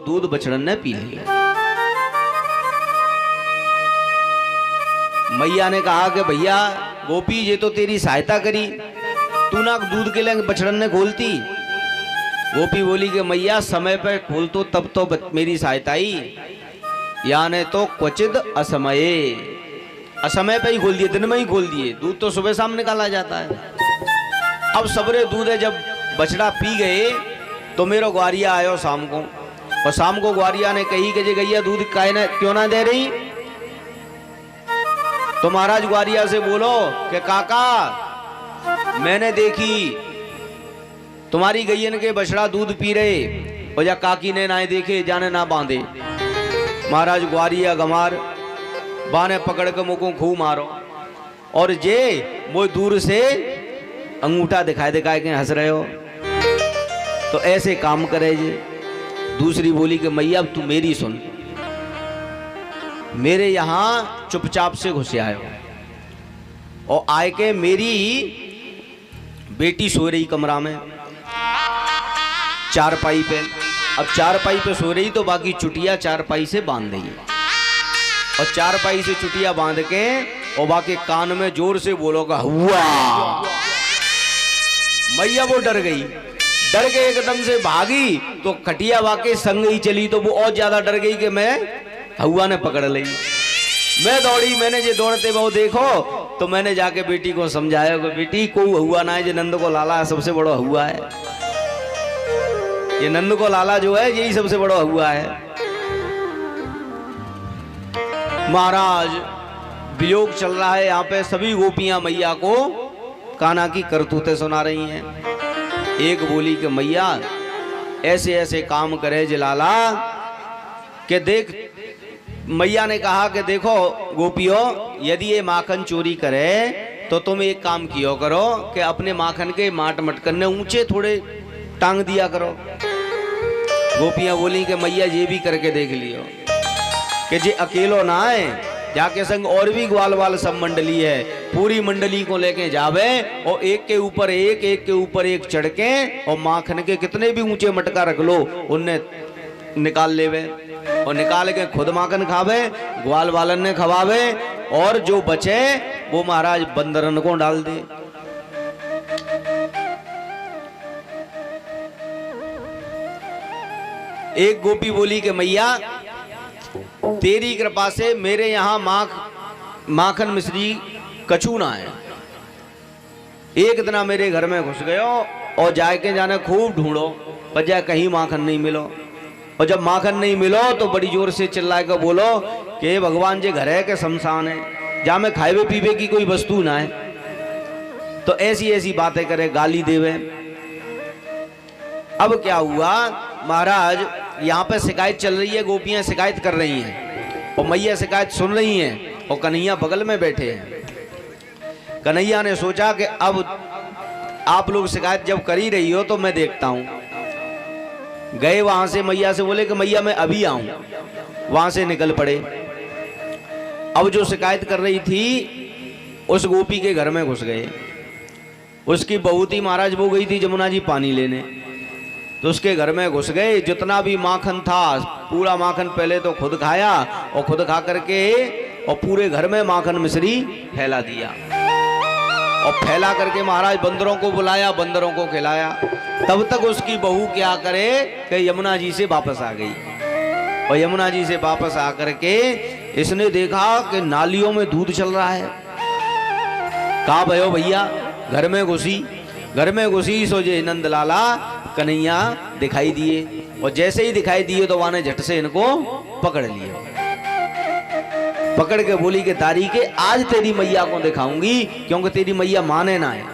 दूध बछड़न ने पी लिया। मैया ने कहा कि भैया गोपी ये तो तेरी सहायता करी, तू ना दूध के लिए बछड़न ने खोलती। गोपी बोली कि मैया समय पर खोल तो तब तो मेरी सहायता ही, यानी तो क्वचित असमये, असमय पे ही खोल दिए, दिन में ही खोल दिए। दूध तो सुबह शाम निकाला जाता है। अब सबरे दूध है, जब बछड़ा पी गए तो मेरा ग्वारिया आयो शाम को, और शाम को ग्वारिया ने कही कि जे गैया दूध क्यों ना दे रही। तो महाराज ग्वारिया से बोलो कि काका मैंने देखी तुम्हारी गैयन के बछड़ा दूध पी रहे, और या काकी ने ना देखे जाने ना बांधे। महाराज ग्वारिया गमार बाने पकड़ के मुको खूब मारो, और जे वो दूर से अंगूठा दिखाए दिखाए के हंस रहे हो, तो ऐसे काम करे जे। दूसरी बोली कि मैया अब तू मेरी सुन, मेरे यहां चुपचाप से घुसे आयो, और आए के मेरी बेटी सो रही कमरा में चारपाई पे। अब चारपाई पे सो रही तो बाकी चुटिया चारपाई से बांध दी, और चारपाई से चुटिया बांध के और बाकी कान में जोर से बोलोगा हुआ। मैया वो डर गई, डर के एकदम से भागी, तो खटिया वाके संग ही चली, तो वो और ज्यादा डर गई कि मैं हुआ ने पकड़ ली। मैं दौड़ी, मैंने जो दौड़ते वो देखो, तो मैंने जाके बेटी को समझाया कि बेटी कोई हुआ ना है, जो नंद को लाला सबसे बड़ा हुआ है, ये नंद को लाला जो है यही सबसे बड़ा हुआ है। महाराज वियोग चल रहा है यहाँ पे, सभी गोपियां मैया को कान्हा की करतूतें सुना रही हैं। एक बोली कि मैया ऐसे ऐसे काम करे जलाला कि देख। मैया ने कहा कि देखो गोपियों, यदि ये माखन चोरी करे तो तुम एक काम किया करो कि अपने माखन के माट मटकन ने ऊंचे थोड़े टांग दिया करो। गोपियां बोली कि मैया ये भी करके देख लियो कि जे अकेलो ना आए, जाके संग और भी ग्वाल वाल सब मंडली है, पूरी मंडली को लेके जावे, और एक के ऊपर एक, एक के ऊपर एक चढ़ के, और माखन के कितने भी ऊंचे मटका रख लो उनने निकाल लेवे, और निकाल के खुद माखन खावे, ग्वाल वालन ने खवावे, और जो बचे वो महाराज बंदरन को डाल दे। एक गोपी बोली कि मैया तेरी कृपा से मेरे यहां माखन मिश्री कछू ना है। एक दिन मेरे घर में घुस गयो, और जाके जाने खूब ढूंढो, पर जाए कहीं माखन नहीं मिलो, और जब माखन नहीं मिलो तो बड़ी जोर से चिल्ला के बोलो कि भगवान जी घर है के शमशान है, जहां में खाए पीवे की कोई वस्तु ना है। तो ऐसी ऐसी बातें करे, गाली देवे। अब क्या हुआ महाराज, यहाँ पे शिकायत चल रही है, गोपियां शिकायत कर रही हैं, और मैया शिकायत सुन रही हैं, और कन्हैया बगल में बैठे हैं। कन्हैया ने सोचा कि अब आप लोग शिकायत जब कर ही रही हो तो मैं देखता हूं। गए वहां से, मैया से बोले कि मैया मैं अभी आऊं। वहां से निकल पड़े। अब जो शिकायत कर रही थी उस गोपी के घर में घुस गए। उसकी बहू थी महाराज, वो गई थी जमुना जी पानी लेने, तो उसके घर में घुस गए। जितना भी माखन था पूरा माखन पहले तो खुद खाया, और खुद खा करके और पूरे घर में माखन मिश्री फैला दिया, और फैला करके महाराज बंदरों को बुलाया, बंदरों को खिलाया। तब तक उसकी बहू क्या करे कि यमुना जी से वापस आ गई, और यमुना जी से वापस आकर के इसने देखा कि नालियों में दूध चल रहा है। कहा भयो भैया, घर में घुसी सो जे नंद लाला कन्हैया दिखाई दिए, और जैसे ही दिखाई दिए तो वाने झट से इनको पकड़ लिए। पकड़ के बोली के तारी के आज तेरी मैया को दिखाऊंगी, क्योंकि तेरी मैया माने ना है,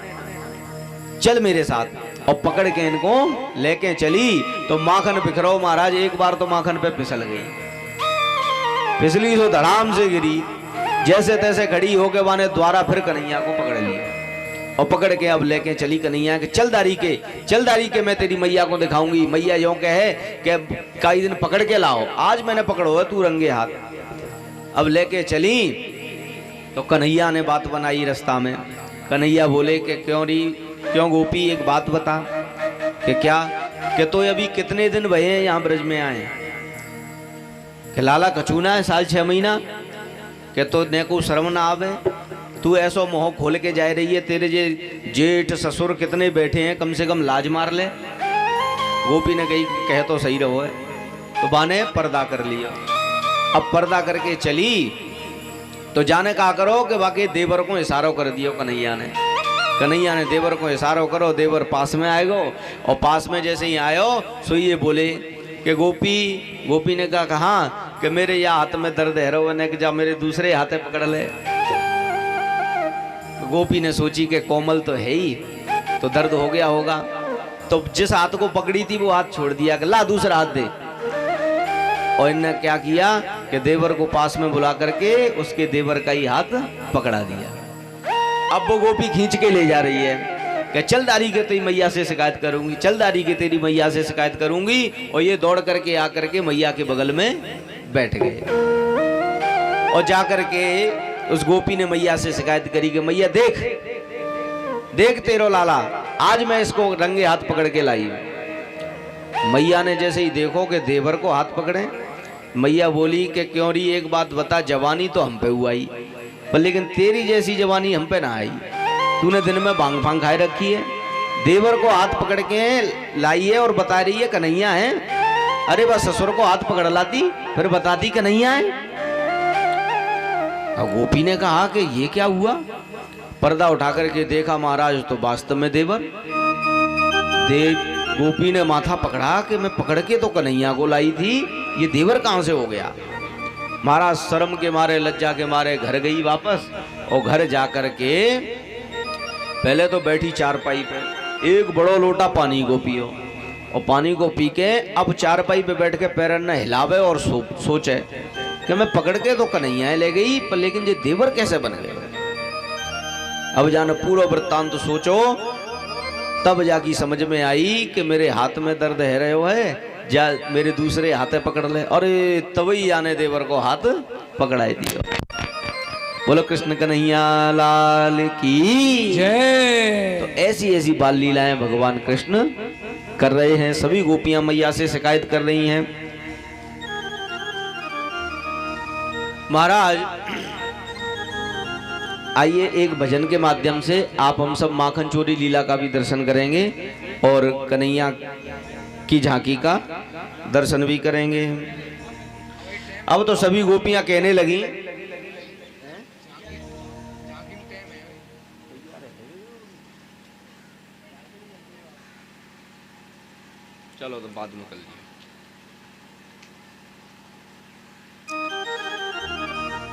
चल मेरे साथ। और पकड़ के इनको लेके चली तो माखन बिखरो महाराज। एक बार तो माखन पे फिसल गई, फिसली तो धड़ाम से गिरी, जैसे तैसे खड़ी होके वाने द्वारा फिर कन्हैया को पकड़ लिया, और पकड़ के अब लेके चली कन्हैया के चल दारी के मैं तेरी मैया को दिखाऊंगी। मैया यो कहे कि कई दिन पकड़ के लाओ, आज मैंने पकड़ो है तू रंगे हाथ। अब लेके चली तो कन्हैया ने बात बनाई रास्ता में। कन्हैया बोले कि क्यों गोपी एक बात बता कि क्या कि तो अभी कितने दिन भये हैं यहाँ ब्रज में आए, कि लाला कचूना है साल 6 महीना के तो ने को शर्म ना आवे, तू ऐसो मोह खोल के जा रही है, तेरे जे जेठ ससुर कितने बैठे हैं, कम से कम लाज मार ले। गोपी ने कही कह तो सही रहो है, तो बा ने पर्दा कर लिया। अब पर्दा करके चली तो जाने का करो कि बाकी देवर को इशारो कर दियो कन्हैया ने। कन्हैया ने देवर को इशारो करो, देवर पास में आएगो, और पास में जैसे ही आयो सो ये बोले कि गोपी ने कहा कि मेरे या हाथ में दर्द है रो ने कि जा मेरे दूसरे हाथे पकड़ ले। गोपी ने सोची कि कोमल तो है ही, तो दर्द हो गया होगा, तो जिस हाथ को पकड़ी थी वो हाथ छोड़ दिया कि ला दूसरा हाथ दे। और इनने क्या किया कि देवर को पास में बुला करके उसके देवर का ही हाथ पकड़ा दिया। अब वो गोपी खींच के ले जा रही है कि चल दारी के तेरी मैया से शिकायत करूंगी, चल दारी के तेरी मैया से शिकायत करूंगी। और ये दौड़ करके आकर के मैया के बगल में बैठ गए और जाकर के उस गोपी ने मैया से शिकायत करी कि मैया देख देख तेरो लाला, आज मैं इसको रंगे हाथ पकड़ के लाई। मैया ने जैसे ही देखो कि देवर को हाथ पकड़े, मैया बोली कि क्यों री एक बात बता, जवानी तो हम पे हुआ ही, पर लेकिन तेरी जैसी जवानी हम पे ना आई। तूने दिन में भांग फांग खाए रखी है, देवर को हाथ पकड़ के लाई है और बता रही है कन्हैया है। अरे बस ससुर को हाथ पकड़ लाती फिर बताती कन्हैया है। अब गोपी ने कहा कि ये क्या हुआ। पर्दा उठा करके देखा महाराज तो वास्तव में देवर। गोपी ने माथा पकड़ा कि मैं पकड़ के तो कन्हैया को लाई थी, ये देवर कहां से हो गया। महाराज शर्म के मारे लज्जा के मारे घर गई वापस, और घर जाकर के पहले तो बैठी चारपाई पे, एक बड़ो लोटा पानी को पियो, और पानी को पी के अब चारपाई पे बैठ के पैर न हिलावे और सोचे कि मैं पकड़ के तो कन्हैया ले गई, पर लेकिन ये देवर कैसे बन गए। अब जाने पूरा वृत्तांत तो सोचो, तब जाकी समझ में आई कि मेरे हाथ में दर्द है रहे हो है, जा मेरे दूसरे हाथे पकड़ ले। अरे तभी आने देवर को हाथ पकड़ाई दियो। बोलो कृष्ण कन्हैया लाल की जय। तो ऐसी ऐसी बाल लीलाएं भगवान कृष्ण कर रहे हैं। सभी गोपियां मैया से शिकायत कर रही हैं। महाराज आइए एक भजन के माध्यम से आप हम सब माखन चोरी लीला का भी दर्शन करेंगे और कन्हैया की झांकी का दर्शन भी करेंगे। अब तो सभी गोपियां कहने लगी, चलो तो बाद में कर लीजिए।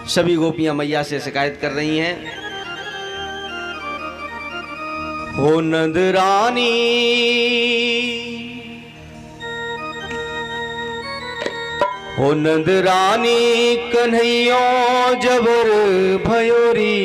सभी गोपियां मैया से शिकायत कर रही हैं। हो नंद रानी हो नंद रानी कन्हैया जबर भयोरी।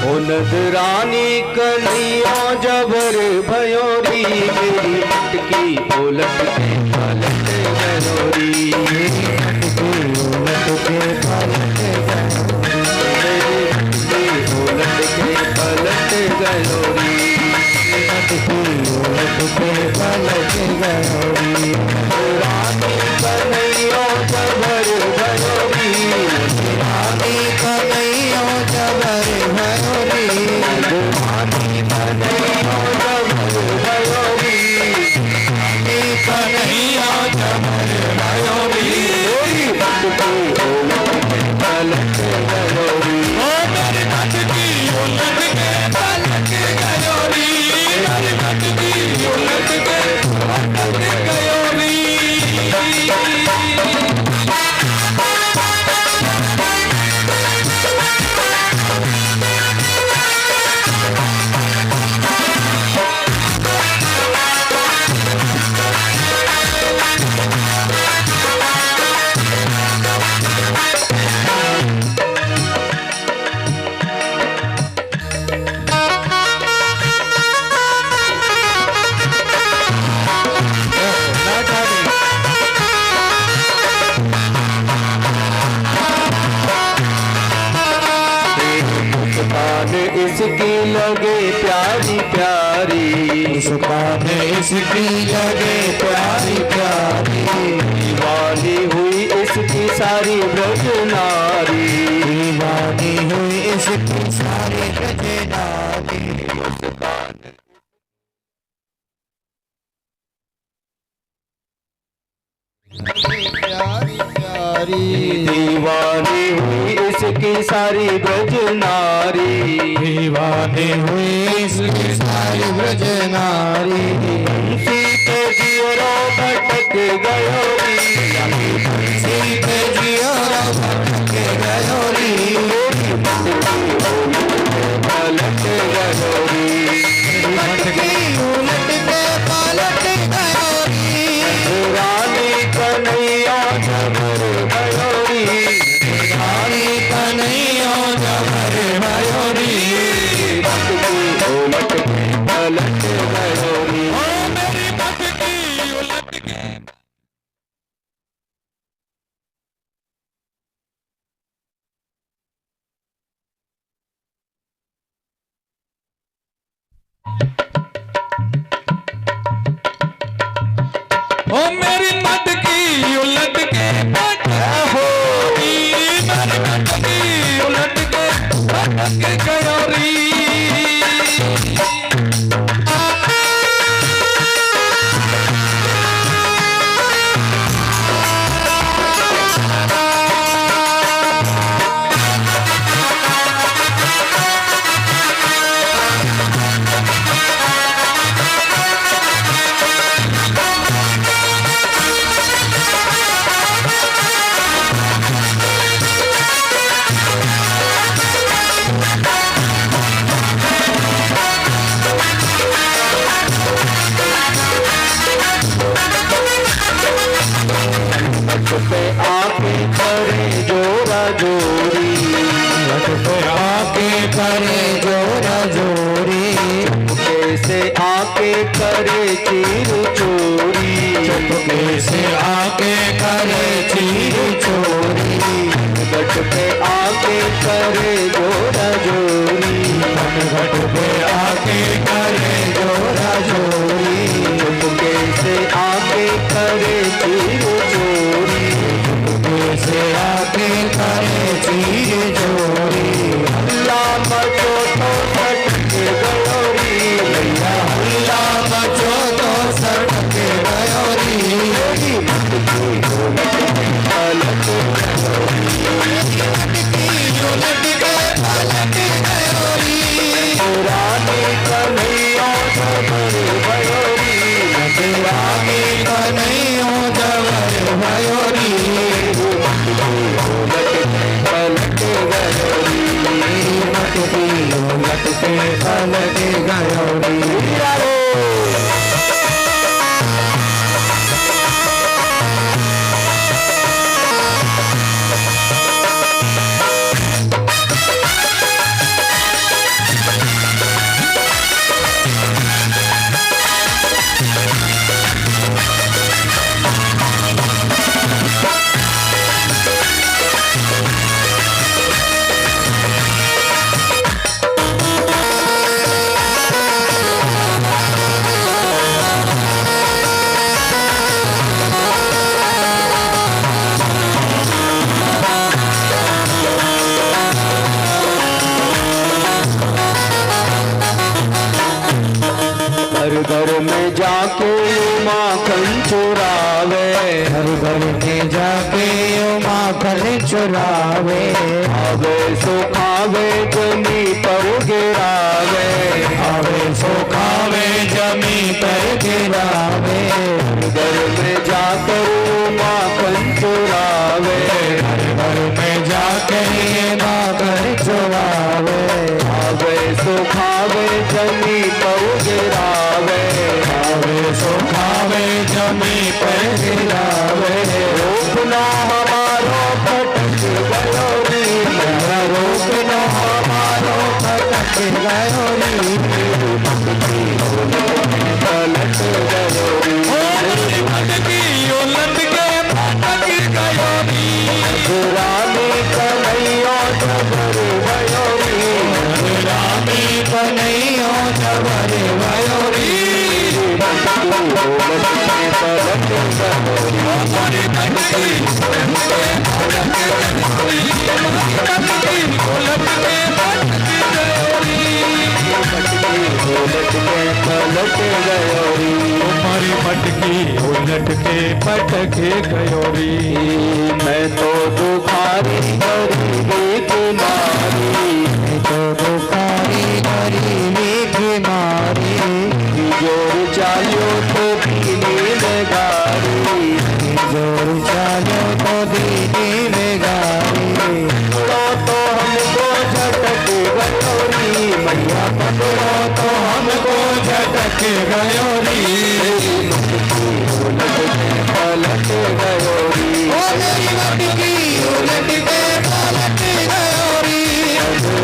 हो नंद रानी कन्हैया जबर भयोरी, मेरी मटकी उलट के पलट गयोरी, मेरी मटकी उलट के पलट गयोरी, मेरी मटकी उलट के पलट गयोरी, मटकी उलट के पलट गयोरी। रानी कन्हैया जबर भयोरी, रानी कन्हैया जबर भयोरी, रानी कन्हैया जबर भयोरी, रानी कन्हैया जबर भयोरी, मटकी उलट के पलट गयोरी, ओ मेरी मटकी उलट के पलट गयोरी, मेरी मटकी उलट के पलट गयोरी। मुस्कान इसकी लगे प्यारी प्यारी, दीवानी हुई इसकी सारी ब्रज नारी, दीवानी हुई इसकी सारी ब्रज नारी। प्यारी प्यारी दीवानी हुई इसकी सारी ब्रज नारी, दीवानी हुई इसकी सारी ब्रज नारी। सीते जियो भटक गयो री, सीते जियो भटक गयो री, पलट गयो री, भटकी उलट के पलट गयो री। रानी कन्हैया जबर गयो री, रानी कन्हैया जबर गयो री, भटकी उलट के पलट गयो री। ओ मेरी भटकी उलट के। ओ मेरी मटकी उलट के हो, मेरी मटकी उलट के भटक गयो री। पे आके करे जोरा जोरी, मट पे आके करे जोरा जोरी, कैसे आके करे चीर चोरी, चुपके से आके करे चीर चोरी, गट पे आके करे जोरा जोरी, घट पे आके करे जोरा जोरी, कैसे आके करे चीर चोरी, से आके करे चीर चोरी। हल्ला मचो तो सटक गयो री, हल्ला मचो तो सटक गयो री, पलट उलट के पलट गयो री। रानी कन्हैया जबर गयो री, रानी कन्हैया जबर गयो री, पलट गयो री, मटकी उलट के पलट गयो री। घर घर में जाके माखन चुरावे, घर घर में जाके माखन चुरावे, आवे सो खावे जमी पर गिरावे, आवे सो खावे जमी पर गिरावे, घर में जाकर माखन चुरावे, घर में जाके माखन चुरावे, आवे सो खावे जमी पर गिरावे, आवे सो खावे जमी पर गिरावे। रोकना हमारो भटक गयो री, रोकना हमारो भटक गयो री, पलट गयो री, ओ मेरी भटकी उलट के भटक गयो री। रानी कन्हैया जबर गयो री, रानी कन्हैया जबर गयो री, उलट के पलट गयोरी। हमारी मटकी उलट के पटकी गयोरी। उलट के पलट गयोरी। हमारी मटकी उलट के पटके गयोरी। मैं तो दुखारी गरीबी की मारी, मैं तो दुखारी गरीबी की मारी। जोर चालो तो दीनी में गारी, जोर चालो तो दीनी में गारी। तो हमको झटक गयोरी मैया, पकड़ो तो हमको झटक गयोरी। उलट के पलट गयोरी। मेरी मटकी उलट के पलट गयोरी।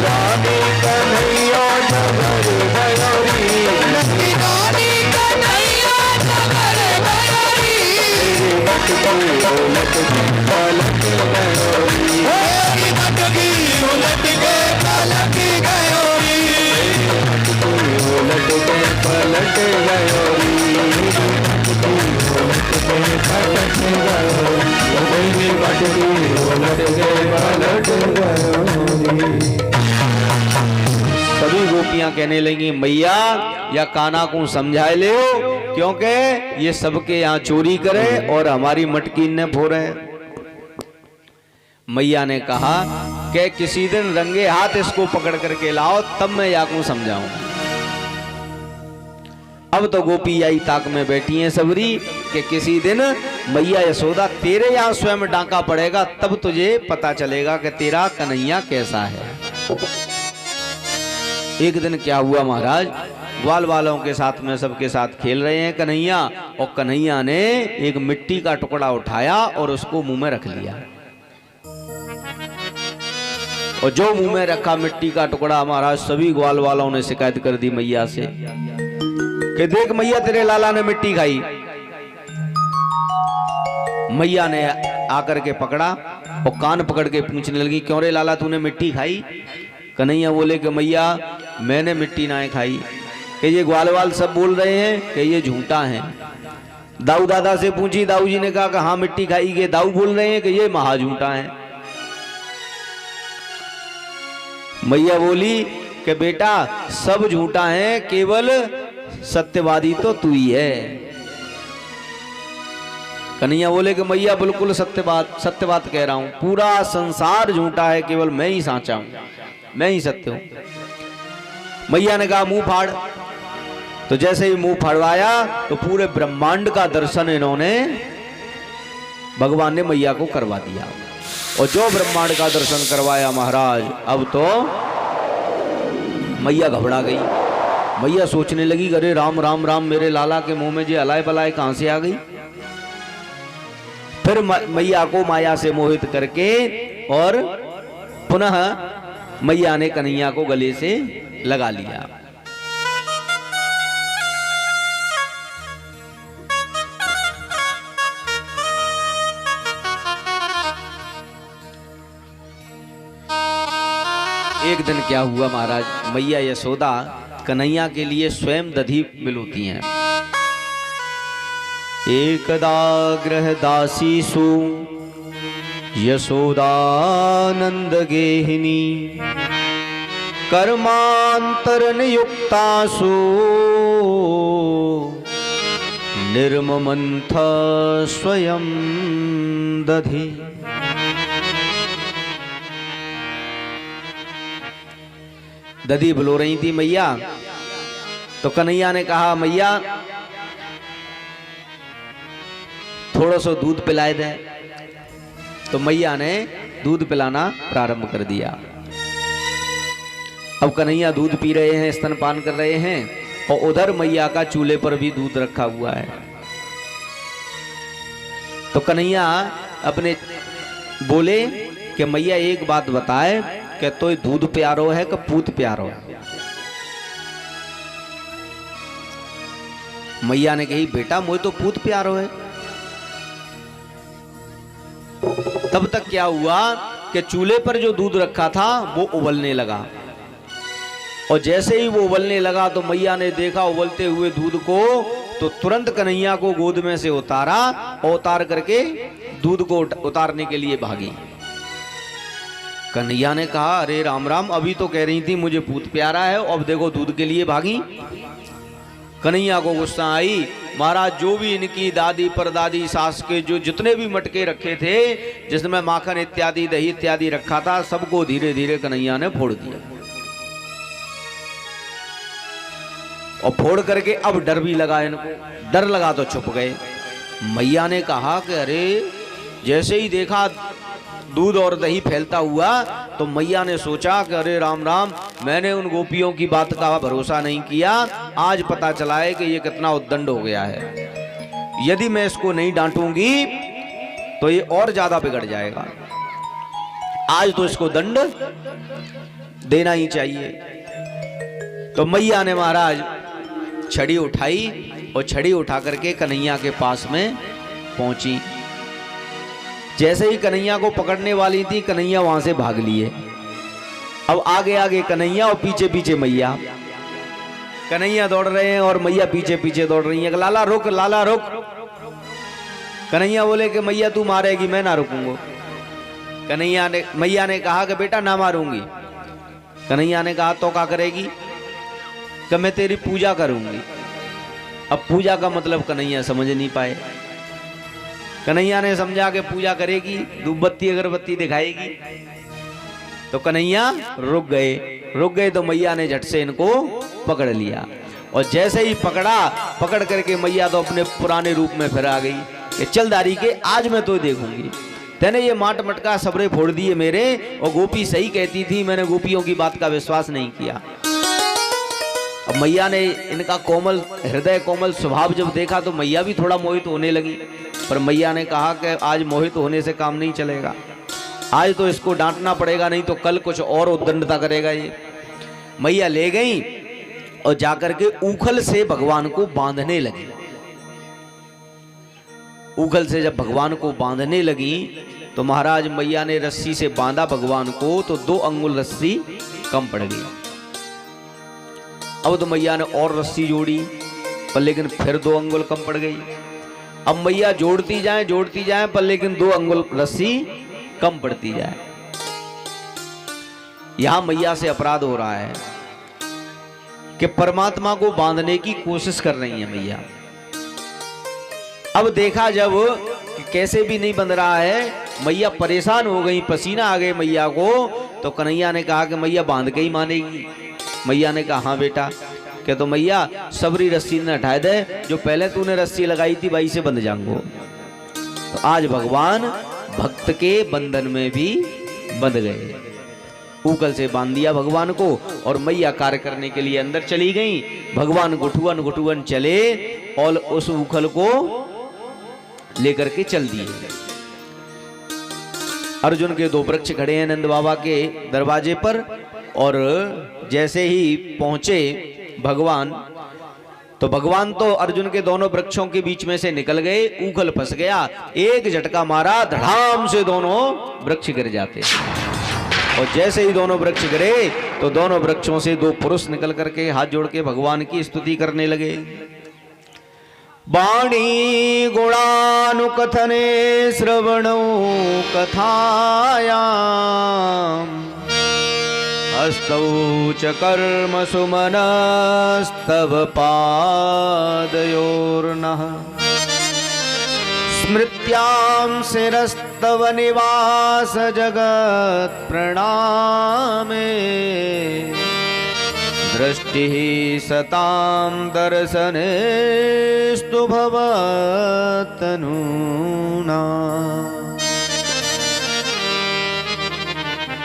रानी कन्हैया डगर गयोरी। रानी कन्हैया डगर गयोरी। मेरी मटकी उलट के पलट गयोरी। मेरी मटकी उलट के पलट गयोरी। उलट के पलट गयोरी। मेरी मटकी उलट के पलट गयोरी। सभी गोपियां कहने लगी मैया या कान्हा को समझाए ले, क्योंकि ये सबके यहाँ चोरी करे और हमारी मटकी ने फोड़े। मैया ने कहा कि किसी दिन रंगे हाथ इसको पकड़ करके लाओ, तब मैं या को समझाऊं। अब तो गोपी आई ताक में बैठी हैं सबरी कि किसी दिन मैया यशोदा तेरे यहाँ स्वयं डांका पड़ेगा, तब तुझे पता चलेगा कि तेरा कन्हैया कैसा है। एक दिन क्या हुआ महाराज, ग्वाल वालों के साथ में सबके साथ खेल रहे हैं कन्हैया, और कन्हैया ने एक मिट्टी का टुकड़ा उठाया और उसको मुंह में रख लिया। और जो मुंह में रखा मिट्टी का टुकड़ा, महाराज सभी ग्वाल वालों ने शिकायत कर दी मैया से कि देख मैया तेरे लाला ने मिट्टी खाई। मैया ने आकर के पकड़ा और कान पकड़ के पूछने लगी क्यों रे लाला तूने मिट्टी खाई। कन्हैया बोले कि मैया मैंने मिट्टी ना खाई, कि ये ग्वाल वाल सब बोल रहे हैं कि ये झूठा है। दाऊ दादा से पूछी, दाऊ जी ने कहा कि हाँ मिट्टी खाई, के दाऊ बोल रहे हैं कि ये महा झूठा है। मैया बोली कि बेटा सब झूठा है, केवल सत्यवादी तो तू ही है। कन्हैया बोले कि मैया बिल्कुल सत्य बात कह रहा हूं, पूरा संसार झूठा है, केवल मैं ही साचा हूं, मैं ही सत्य हूं। मैया ने कहा मुंह फाड़। तो जैसे ही मुंह फाड़वाया तो पूरे ब्रह्मांड का दर्शन इन्होंने भगवान ने मैया को करवा दिया। और जो ब्रह्मांड का दर्शन करवाया महाराज, अब तो मैया घबरा गई। मैया सोचने लगी अरे राम राम राम, मेरे लाला के मुंह में ये अलाय बलाय कहां से आ गई। फिर मैया को माया से मोहित करके और पुनः मैया ने कन्हैया को गले से लगा लिया। एक दिन क्या हुआ महाराज, मैया यशोदा कन्हैया के लिए स्वयं दधी मिलोती हैं। एकदा गृह दासीसु यशोदानंद गेहिनी कर्मांतर नियुक्तासु निर्ममंथ स्वयं दधि। दधी बुलो रही थी मैया, तो कन्हैया ने कहा मैया थोड़ा सा दूध पिलाए दे। तो मैया ने दूध पिलाना प्रारंभ कर दिया। अब कन्हैया दूध पी रहे हैं, स्तनपान कर रहे हैं, और उधर मैया का चूल्हे पर भी दूध रखा हुआ है। तो कन्हैया अपने बोले कि मैया एक बात बताए कि तो दूध प्यारो है कि पूत प्यारो है। मैया ने कही बेटा मुझे तो पूत प्यारो है। तब तक क्या हुआ कि चूल्हे पर जो दूध रखा था वो उबलने लगा, और जैसे ही वो उबलने लगा तो मैया ने देखा उबलते हुए दूध को, तो तुरंत कन्हैया को गोद में से उतारा और उतार करके दूध को उतारने के लिए भागी। कन्हैया ने कहा, अरे राम राम, अभी तो कह रही थी मुझे पूत प्यारा है, अब देखो दूध के लिए भागी। कन्हैया को गुस्सा आई। महाराज जो भी इनकी दादी परदादी सास के जो जितने भी मटके रखे थे जिसमें माखन इत्यादि दही इत्यादि रखा था, सबको धीरे धीरे कन्हैया ने फोड़ दिया। और फोड़ करके अब डर भी लगा इनको, डर लगा तो छुप गए। मैया ने कहा कि अरे, जैसे ही देखा दूध और दही फैलता हुआ तो मैया ने सोचा कि अरे राम राम, मैंने उन गोपियों की बात का भरोसा नहीं किया, आज पता चला है कि ये कितना उद्दंड हो गया है। यदि मैं इसको नहीं डांटूंगी तो ये और ज्यादा बिगड़ जाएगा। आज तो इसको दंड देना ही चाहिए। तो मैया ने महाराज छड़ी उठाई और छड़ी उठा करके कन्हैया के पास में पहुंची। जैसे ही कन्हैया को पकड़ने वाली थी, कन्हैया वहां से भाग लिए। अब आगे आगे कन्हैया और पीछे पीछे मैया। कन्हैया दौड़ रहे हैं और मैया पीछे पीछे दौड़ रही है। लाला रुक, लाला रुक। कन्हैया बोले कि मैया तू मारेगी, मैं ना रुकूंगा। मैया ने कहा कि बेटा ना मारूंगी। कन्हैया ने कहा तो क्या करेगी? कि मैं तेरी पूजा करूंगी। अब पूजा का मतलब कन्हैया समझ नहीं पाए। कन्हैया ने समझा कि पूजा करेगी, धूप बत्ती अगरबत्ती दिखाएगी। तो कन्हैया रुक गए तो मैया ने झट से इनको पकड़ लिया। और जैसे ही पकड़ करके मैया तो अपने पुराने रूप में फिर आ गई कि चल दारी के, आज मैं तो देखूंगी। तेने ये माट मटका सबरे फोड़ दिए मेरे, और गोपी सही कहती थी, मैंने गोपियों की बात का विश्वास नहीं किया। अब मैया ने इनका कोमल हृदय कोमल स्वभाव जब देखा तो मैया भी थोड़ा मोहित होने लगी। पर मैया ने कहा कि आज मोहित होने से काम नहीं चलेगा, आज तो इसको डांटना पड़ेगा, नहीं तो कल कुछ और उद्दंडता करेगा ये। मैया ले गई और जाकर के ऊखल से भगवान को बांधने लगी। ऊखल से जब भगवान को बांधने लगी तो महाराज मैया ने रस्सी से बांधा भगवान को, तो 2 अंगुल रस्सी कम पड़ गई। अब तो मैया ने और रस्सी जोड़ी, पर लेकिन फिर 2 अंगुल कम पड़ गई। अब मैया जोड़ती जाए पर लेकिन 2 अंगुल रस्सी कम पड़ती जाए। यहां मैया से अपराध हो रहा है कि परमात्मा को बांधने की कोशिश कर रही है मैया। अब देखा जब कि कैसे भी नहीं बंध रहा है, मैया परेशान हो गई, पसीना आ गए मैया को। तो कन्हैया ने कहा कि मैया बांध के ही मानेगी। मैया ने कहा हाँ बेटा। कि तो मैया सबरी रस्सी ने हटा दे, जो पहले तूने रस्सी लगाई थी वही से बंध जाऊंगो। तो आज भगवान भक्त के बंधन में भी बंध गए। ऊखल से बांध दिया भगवान को और मैया कार्य करने के लिए अंदर चली गई। भगवान गुठुअन चले और उस ऊखल को लेकर के चल दिए। अर्जुन के 2 वृक्ष खड़े हैं नंद बाबा के दरवाजे पर, और जैसे ही पहुंचे भगवान, तो भगवान तो अर्जुन के दोनों वृक्षों के बीच में से निकल गए। ऊखल फंस गया, एक झटका मारा, धड़ाम से दोनों वृक्ष गिर जाते। और जैसे ही दोनों वृक्ष गिरे तो दोनों वृक्षों से 2 पुरुष निकल करके हाथ जोड़ के भगवान की स्तुति करने लगे। वाणी गुणानुकथने श्रवणो कथायां हस्तौ च कर्मसु मनस्तव पादयोर्नः स्मृत्यां शिरस्तव निवास जगत् प्रणामे दृष्टिः सतां दर्शनेस्तु भवतनूना।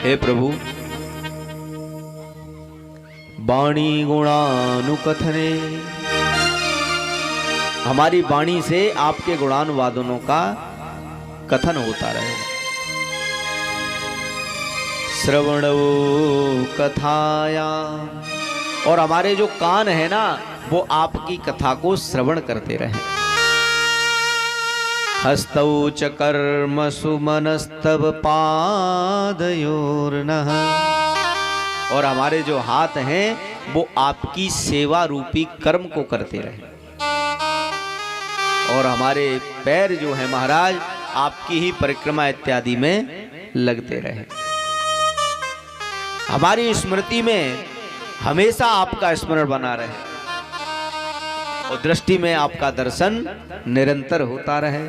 हे प्रभु, वाणी गुणानुकथने, हमारी वाणी से आपके गुणानुवादनों का कथन होता रहे। श्रवणो कथाया, और हमारे जो कान है ना वो आपकी कथा को श्रवण करते रहे। हस्तौ च कर्मसु मनस्तव पादयोर्नः, और हमारे जो हाथ हैं वो आपकी सेवा रूपी कर्म को करते रहे। और हमारे पैर जो है महाराज आपकी ही परिक्रमा इत्यादि में लगते रहे। हमारी स्मृति में हमेशा आपका स्मरण बना रहे और दृष्टि में आपका दर्शन निरंतर होता रहे।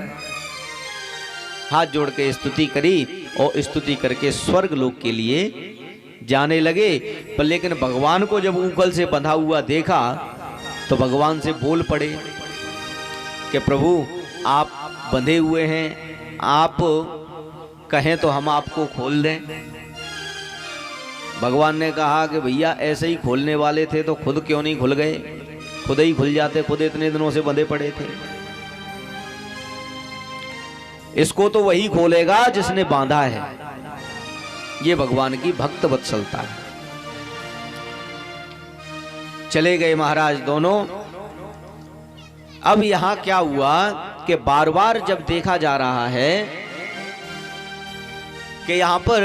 हाथ जोड़ के स्तुति करी और स्तुति करके स्वर्ग लोक के लिए जाने लगे। पर लेकिन भगवान को जब ऊपर से बंधा हुआ देखा तो भगवान से बोल पड़े कि प्रभु आप बंधे हुए हैं, आप कहें तो हम आपको खोल दें। भगवान ने कहा कि भैया ऐसे ही खोलने वाले थे तो खुद क्यों नहीं खुल गए, खुद ही खुल जाते, खुद इतने दिनों से बंधे पड़े थे। इसको तो वही खोलेगा जिसने बांधा है। ये भगवान की भक्त वत्सलता है। चले गए महाराज दोनों। अब यहां क्या हुआ कि बार बार जब देखा जा रहा है कि यहां पर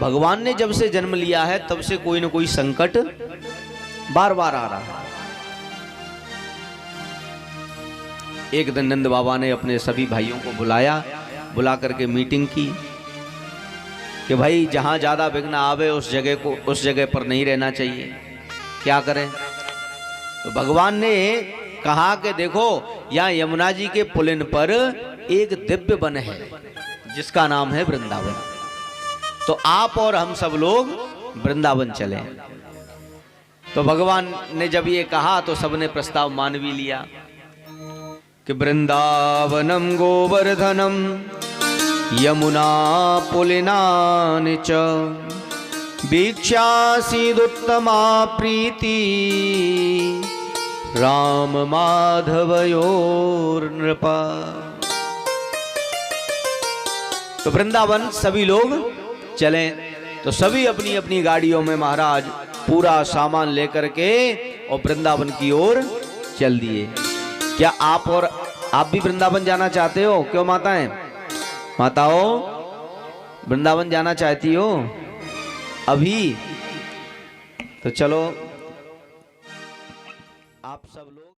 भगवान ने जब से जन्म लिया है तब से कोई ना कोई संकट बार बार आ रहा है। एक दिन नंद बाबा ने अपने सभी भाइयों को बुला करके मीटिंग की कि भाई जहां ज्यादा विघ्न आवे उस जगह पर नहीं रहना चाहिए, क्या करें। तो भगवान ने कहा कि देखो यहाँ यमुना जी के पुलिन पर एक दिव्य वन है जिसका नाम है वृंदावन, तो आप और हम सब लोग वृंदावन चलें। तो भगवान ने जब ये कहा तो सबने प्रस्ताव मान भी लिया कि वृंदावनम गोवर्धनम यमुना पुलिनानि च वीक्षासीदुत्तमा प्रीति राम माधवयोर नृपा। तो वृंदावन सभी लोग चलें। तो सभी अपनी अपनी गाड़ियों में महाराज पूरा सामान लेकर के और वृंदावन की ओर चल दिए। क्या आप भी वृंदावन जाना चाहते हो? क्यों माताओं वृंदावन जाना चाहती हो अभी? तो चलो आप सब